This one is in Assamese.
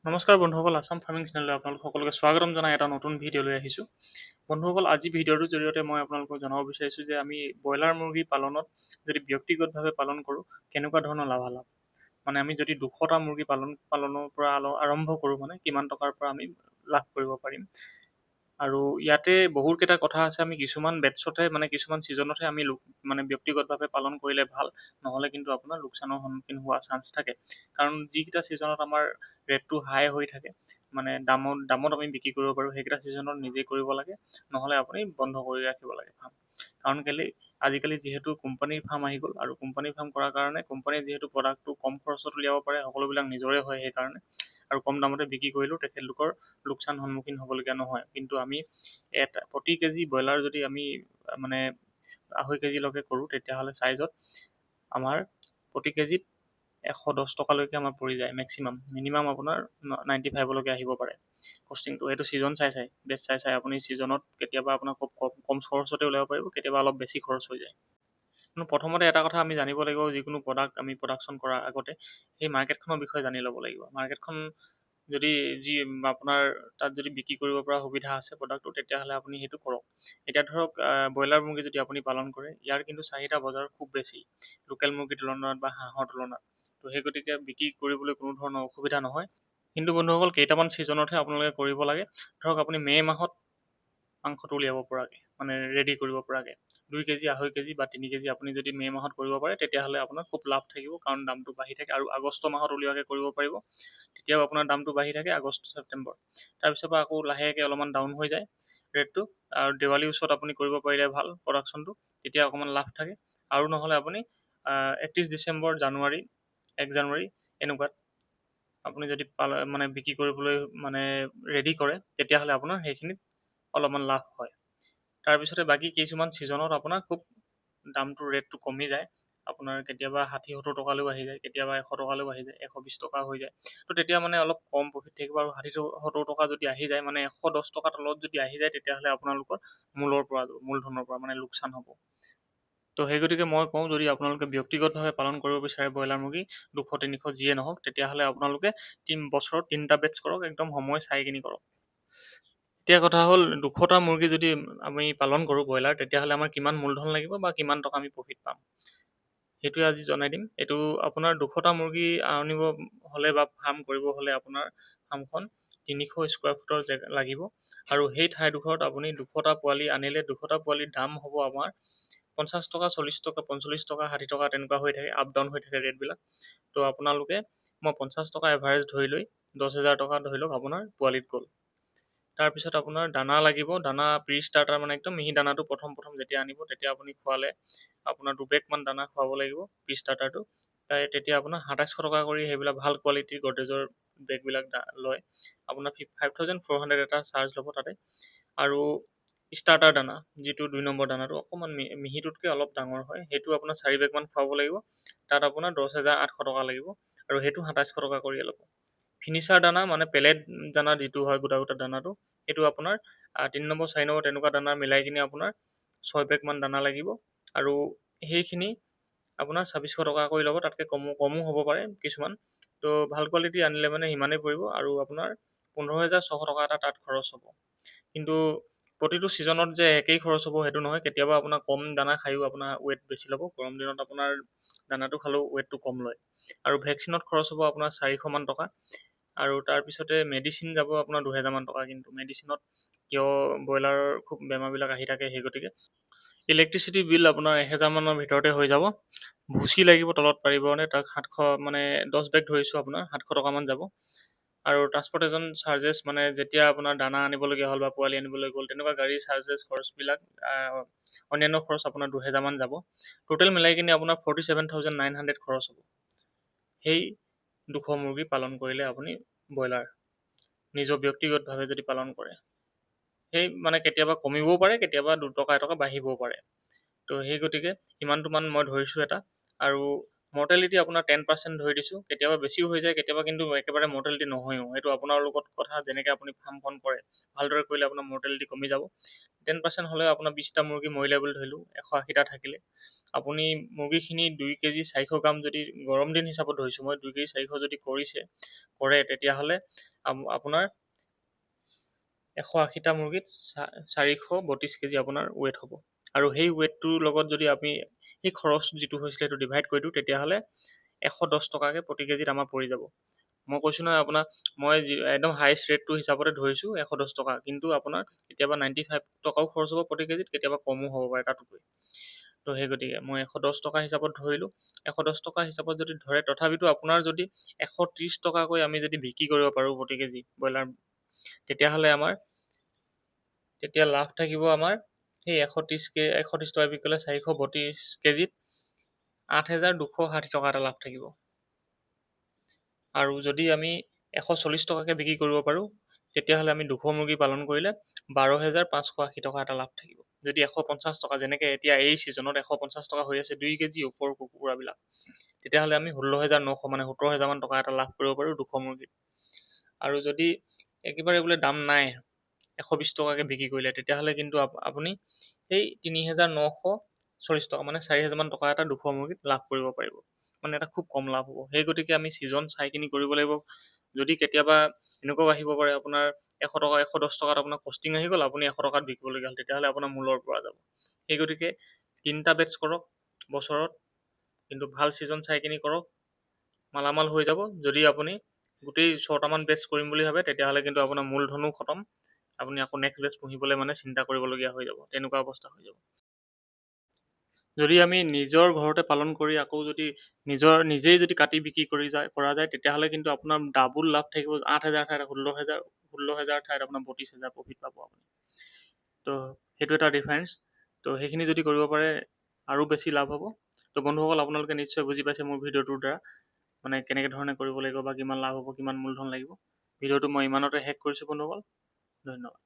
নমস্কাৰ বন্ধুসকল, আছাম ফাৰ্মিং চেনেললৈ আপোনালোক সকলোকে স্বাগতম জনাই এটা নতুন ভিডিঅ' লৈ আহিছোঁ। বন্ধুসকল, আজি ভিডিঅ'টোৰ জৰিয়তে মই আপোনালোকক জনাব বিচাৰিছোঁ যে আমি ব্ৰইলাৰ মুৰ্গী পালনত যদি ব্যক্তিগতভাৱে পালন কৰোঁ কেনেকুৱা ধৰণৰ লাভালাভ, মানে আমি যদি 200টা মুৰ্গী পালনৰ পৰা আৰম্ভ কৰোঁ, মানে কিমান টকাৰ পৰা আমি লাভ কৰিব পাৰিম। আৰু ইয়াতে বহুতকেইটা কথা আছে। আমি কিছুমান বেটছতহে মানে কিছুমান ছিজনতহে আমি মানে ব্যক্তিগতভাৱে পালন কৰিলে ভাল, নহ'লে কিন্তু আপোনাৰ লোকচানৰ সন্মুখীন হোৱা চান্স থাকে। কাৰণ যিকেইটা ছিজনত আমাৰ ৰেটটো হাই হৈ থাকে, মানে দামত আমি বিক্ৰী কৰিব পাৰোঁ, সেইকেইটা ছিজনত নিজে কৰিব লাগে, নহ'লে আপুনি বন্ধ কৰি ৰাখিব লাগে ফাৰ্ম। কাৰণ কেলৈ আজিকালি যিহেতু কোম্পানীৰ ফাৰ্ম আহি গ'ল, আৰু কোম্পানীৰ ফাৰ্ম কৰাৰ কাৰণে কোম্পানীয়ে যিহেতু প্ৰডাক্টটো কম খৰচত উলিয়াব পাৰে, সকলোবিলাক নিজৰে হয় সেইকাৰণে, আৰু কম দামতে বিক্ৰী কৰিলেও তেখেতলোকৰ লোকচান সন্মুখীন হ'বলগীয়া নহয়। কিন্তু আমি প্ৰতি কেজি ব্ৰইলাৰ যদি আমি মানে 2.5 কেজিলৈকে কৰোঁ, তেতিয়াহ'লে চাইজত আমাৰ প্ৰতি কেজিত 110 টকালৈকে আমাৰ পৰি যায় মেক্সিমাম। মিনিমাম আপোনাৰ 95লৈকে আহিব পাৰে কষ্টিংটো। সেইটো ছিজন চাই বেষ্ট চাই আপুনি ছিজনত কেতিয়াবা আপোনাৰ খুব কম খৰচতে ওলাব পাৰিব, কেতিয়াবা অলপ বেছি খৰচ হৈ যায়। কিন্তু প্ৰথমতে এটা কথা আমি জানিব লাগিব, যিকোনো প্ৰডাক্ট আমি প্ৰডাকশ্যন কৰাৰ আগতে সেই মাৰ্কেটখনৰ বিষয়ে জানি ল'ব লাগিব। মাৰ্কেটখন যদি আপোনাৰ তাত যদি বিক্ৰী কৰিব পৰা সুবিধা আছে প্ৰডাক্টটো, তেতিয়াহ'লে আপুনি সেইটো কৰক। এতিয়া ধৰক ব্ৰইলাৰ মুৰ্গী যদি আপুনি পালন কৰে, ইয়াৰ কিন্তু চাহিদা বজাৰ খুব বেছি লোকেল মুৰ্গীৰ তুলনাত বা হাঁহৰ তুলনাত। তো সেই গতিকে বিক্ৰী কৰিবলৈ কোনো ধৰণৰ অসুবিধা নহয়। কিন্তু বন্ধুসকল, কেইটামান ছিজনতহে আপোনালোকে কৰিব লাগে। ধৰক আপুনি মে' মাহত মাংসটো উলিয়াব পৰাকৈ, মানে ৰেডি কৰিব পৰাকৈ 2 কেজি 2.5 কেজি বা 3 কেজি আপুনি যদি মে' মাহত কৰিব পাৰে, তেতিয়াহ'লে আপোনাৰ খুব লাভ থাকিব, কাৰণ দামটো বাঢ়ি থাকে। আৰু আগষ্ট মাহত উলিওৱাকৈ কৰিব পাৰিব, তেতিয়াও আপোনাৰ দামটো বাঢ়ি থাকে আগষ্ট ছেপ্টেম্বৰ। তাৰপিছৰ পৰা আকৌ লাহেকৈ অলপমান ডাউন হৈ যায় ৰেটটো। আৰু দেৱালীৰ ওচৰত আপুনি কৰিব পাৰিলে ভাল প্ৰডাকশ্যনটো, তেতিয়া অকণমান লাভ থাকে। আৰু নহ'লে আপুনি 31 ডিচেম্বৰ, 1 জানুৱাৰী এনেকুৱাত আপুনি যদি মানে বিক্ৰী কৰিবলৈ মানে ৰেডি কৰে, তেতিয়াহ'লে আপোনাৰ সেইখিনিত অলপমান লাভ হয়। তাৰপিছতে বাকী কিছুমান ছিজনত আপোনাৰ খুব দামটো ৰেটটো কমি যায়, আপোনাৰ কেতিয়াবা 60-70 টকালৈও আহি যায়, কেতিয়াবা 100 টকালৈও আহি যায়, 120 টকা হৈ যায়। তো তেতিয়া মানে অলপ কম প্ৰফিট থাকিব। আৰু 60-70 টকা যদি আহি যায়, মানে 110 টকা তলত যদি আহি যায়, তেতিয়াহ'লে আপোনালোকৰ মূলধনৰ পৰা মানে লোকচান হ'ব। তো সেই গতিকে মই কওঁ, যদি আপোনালোকে ব্যক্তিগতভাৱে পালন কৰিব বিচাৰে ব্ৰইলাৰ মুৰ্গী 200-300 যিয়ে নহওক, তেতিয়াহ'লে আপোনালোকে বছৰত 3টা বেটছ কৰক, একদম সময় চাই কিনি কৰক। এতিয়া কথা হ'ল, 200টা মুৰ্গী যদি আমি পালন কৰোঁ ব্ৰইলাৰ, তেতিয়াহ'লে আমাৰ কিমান মূলধন লাগিব বা কিমান টকা আমি প্ৰফিট পাম, সেইটোৱে আজি জনাই দিম। এইটো আপোনাৰ 200টা মুৰ্গী আনিব হ'লে বা ফাৰ্ম কৰিব হ'লে আপোনাৰ ফাৰ্মখন 300 স্কুৱাৰ ফুটৰ জেগা লাগিব। আৰু সেই ঠাইডোখৰত আপুনি 200টা পোৱালি আনিলে, 200টা পোৱালিৰ দাম হ'ব আমাৰ 50 টকা, 40 টকা, 45 টকা, 60 টকা তেনেকুৱা হৈ থাকে, আপ ডাউন হৈ থাকে ৰেটবিলাক। তো আপোনালোকে মই 50 টকা এভাৰেজ ধৰি লৈ 10,000 টকা ধৰি লওক আপোনাৰ পোৱালিত গ'ল। তাৰপিছত আপোনাৰ দানা লাগিব, দানা প্ৰি ষ্টাৰ্টাৰ, মানে একদম মিহি দানাটো প্ৰথম যেতিয়া আনিব, তেতিয়া আপুনি খোৱালে আপোনাৰ 2 বেগমান দানা খুৱাব লাগিব প্ৰি ষ্টাৰ্টাৰটো। তেতিয়া আপোনাৰ 2700 টকা কৰি সেইবিলাক ভাল কোৱালিটিৰ গডৰেজৰ বেগবিলাক লয়। আপোনাৰ 5,400 এটা চাৰ্জ ল'ব তাতে। আৰু ষ্টাৰ্টাৰ দানা, যিটো 2 নম্বৰ দানাটো অকণমান মিহিটোতকৈ অলপ ডাঙৰ হয়, সেইটো আপোনাৰ 4 বেগমান খুৱাব লাগিব। তাত আপোনাৰ 10,800 টকা লাগিব, আৰু সেইটো 2700 টকা কৰিয়ে ল'ব। ফিনিচাৰ দানা, মানে পেলেট দানা যিটো হয় গোটা দানাটো, সেইটো আপোনাৰ 3 নম্বৰ 4 নম্বৰ তেনেকুৱা দানা মিলাই কিনি আপোনাৰ 6 বেগমান দানা লাগিব। আৰু সেইখিনি আপোনাৰ 2600 টকা কৰি ল'ব, তাতকৈ কমো হ'ব পাৰে কিছুমান। তো ভাল কোৱালিটি আনিলে মানে সিমানেই পৰিব, আৰু আপোনাৰ 15,600 টকা এটা তাত খৰচ হ'ব। কিন্তু প্ৰতিটো ছিজনত যে একেই খৰচ হ'ব সেইটো নহয়, কেতিয়াবা আপোনাৰ কম দানা খায়ো আপোনাৰ ৱেইট বেছি ল'ব। গৰম দিনত আপোনাৰ দানাটো খালেও ৱেইটটো কম লয়। আৰু ভেকচিনত খৰচ হ'ব আপোনাৰ 400মান টকা। আৰু তাৰপিছতে মেডিচিন যাব আপোনাৰ 2,000 মান টকা। কিন্তু মেডিচিনত কিয়, ব্ৰইলাৰৰ খুব বেমাৰবিলাক আহি থাকে, সেই গতিকে ইলেক্ট্ৰিচিটি বিল আপোনাৰ 1,000 মানৰ ভিতৰতে হৈ যাব। ভুচি লাগিব তলত পাৰিবনে, তাক 700, মানে 10 বেগ ধৰিছোঁ, আপোনাৰ 700 টকামান যাব। আৰু ট্ৰান্সপৰ্টেশ্যন চাৰ্জেছ, মানে যেতিয়া আপোনাৰ দানা আনিবলগীয়া হ'ল বা পোৱালি আনিবলৈ গ'ল, তেনেকুৱা গাড়ী চাৰ্জেছ খৰচবিলাক, অন্যান্য খৰচ আপোনাৰ 2,000 মান যাব। টোটেল মিলাই কিনি আপোনাৰ 47,900 খৰচ হ'ব সেই 200 মুৰ্গী পালন কৰিলে আপুনি ব্ৰইলাৰ নিজৰ ব্যক্তিগতভাৱে যদি পালন কৰে। সেই মানে কেতিয়াবা কমিবও পাৰে, কেতিয়াবা 2 টকা 1 টকা বাঢ়িবও পাৰে। তো সেই গতিকে ইমানটোমান মই ধৰিছোঁ এটা। আৰু মৰ্টেলিটি আপোনাৰ 10% ধৰি দিছোঁ। কেতিয়াবা বেছিও হৈ যায়, কেতিয়াবা কিন্তু একেবাৰে মৰ্টেলিটি নহয়ও। সেইটো আপোনাৰ লগত কথা, যেনেকৈ আপুনি ফাৰ্মখন কৰে, ভালদৰে কৰিলে আপোনাৰ মৰ্টেলিটি কমি যাব। 10% হ'লে আপোনাৰ 20টা মুৰ্গী মৰিলে বুলি ধৰিলোঁ, 180টা থাকিলে আপুনি মুৰ্গীখিনি 2 কেজি 400 গ্ৰাম, যদি গৰম দিন হিচাপত ধৰিছোঁ মই, 2 কেজি 400 যদি কৰে, তেতিয়াহ'লে আপোনাৰ 180টা মুৰ্গীত 432 কেজি আপোনাৰ ৱেইট হ'ব। আৰু সেই ৱেইটটোৰ লগত যদি আমি সেই খৰচ যিটো হৈছিলে সেইটো ডিভাইড কৰি দিওঁ, তেতিয়াহ'লে 110 টকাকৈ প্ৰতি কেজিত আমাৰ পৰি যাব। মই কৈছোঁ নহয় আপোনাক, মই একদম হাইষ্ট ৰেটটো হিচাপতে ধৰিছোঁ 110 টকা, কিন্তু আপোনাৰ কেতিয়াবা 95 টকাও খৰচ হ'ব প্ৰতি কেজিত, কেতিয়াবা কমো হ'ব পাৰে তাতোকৈ। তো সেই গতিকে মই 110 টকা হিচাপত ধৰিলোঁ। 110 টকা হিচাপত যদি ধৰে, তথাপিতো আপোনাৰ যদি 130 টকাকৈ আমি যদি বিক্ৰী কৰিব পাৰোঁ প্ৰতি কেজি ব্ৰইলাৰ, তেতিয়াহ'লে তেতিয়া লাভ থাকিব আমাৰ সেই 130 টকা বিক্ৰী কৰিলে 432 কেজিত 8,260 টকা এটা লাভ থাকিব। আৰু যদি আমি 140 টকাকৈ বিক্ৰী কৰিব পাৰোঁ, তেতিয়াহ'লে আমি 200 মুৰ্গী পালন কৰিলে 12,580 টকা এটা লাভ থাকিব। যদি 150 টকা, যেনেকৈ এতিয়া এই ছিজনত 150 টকা হৈ আছে 2 কেজি ওপৰ কুকুৰাবিলাক, তেতিয়াহ'লে আমি 16,900 মানে 17,000 মান টকা এটা লাভ কৰিব পাৰোঁ 200 মুৰ্গীত। আৰু যদি একেবাৰে বোলে দাম নাই 120 টকাকৈ বিক্ৰী কৰিলে, তেতিয়াহ'লে কিন্তু আপুনি সেই 3,940 টকা মানে 4,000 মান টকা এটা 200 মুৰ্গীত লাভ কৰিব পাৰিব। মানে এটা খুব কম লাভ হ'ব। সেই গতিকে আমি ছিজন চাই কিনি কৰিব লাগিব। যদি কেতিয়াবা এনেকুৱাও আহিব পাৰে আপোনাৰ 100 টকা 110 টকাত আপোনাৰ কষ্টিং আহি গ'ল, আপুনি 100 টকাত বিকিবলগীয়া হ'ল, তেতিয়াহ'লে আপোনাৰ মূলৰ পৰা যাব। সেই গতিকে 3টা বেটছ কৰক বছৰত, কিন্তু ভাল ছিজন চাই কিনি কৰক, মালামাল হৈ যাব। যদি আপুনি গোটেই 6টামান বেটছ কৰিম বুলি ভাবে, তেতিয়াহ'লে কিন্তু আপোনাৰ মূলধনো খতম, আপুনি আকৌ নেক্সট বেটছ পুহিবলৈ মানে চিন্তা কৰিবলগীয়া হৈ যাব, তেনেকুৱা অৱস্থা হৈ যাব। যদি আমি নিজৰ ঘৰতে পালন কৰি আকৌ যদি নিজেই যদি কাটি বিক্ৰী কৰা যায়, তেতিয়াহ'লে কিন্তু আপোনাৰ ডাবুল লাভ থাকিব। 8,000 ঠাইত 16,000 ঠাইত আপোনাৰ 32,000 প্ৰফিট পাব আপুনি। তো সেইটো এটা ডিফাৰেঞ্চ। তো সেইখিনি যদি কৰিব পাৰে আৰু বেছি লাভ হ'ব। তো বন্ধুসকল, আপোনালোকে নিশ্চয় বুজি পাইছে মোৰ ভিডিঅ'টোৰ দ্বাৰা, মানে কেনেকৈ ধৰণে কৰিব লাগিব বা কিমান লাভ হ'ব, কিমান মূলধন লাগিব। ভিডিঅ'টো মই ইমানতে শেষ কৰিছোঁ বন্ধুসকল। ধন্যবাদ।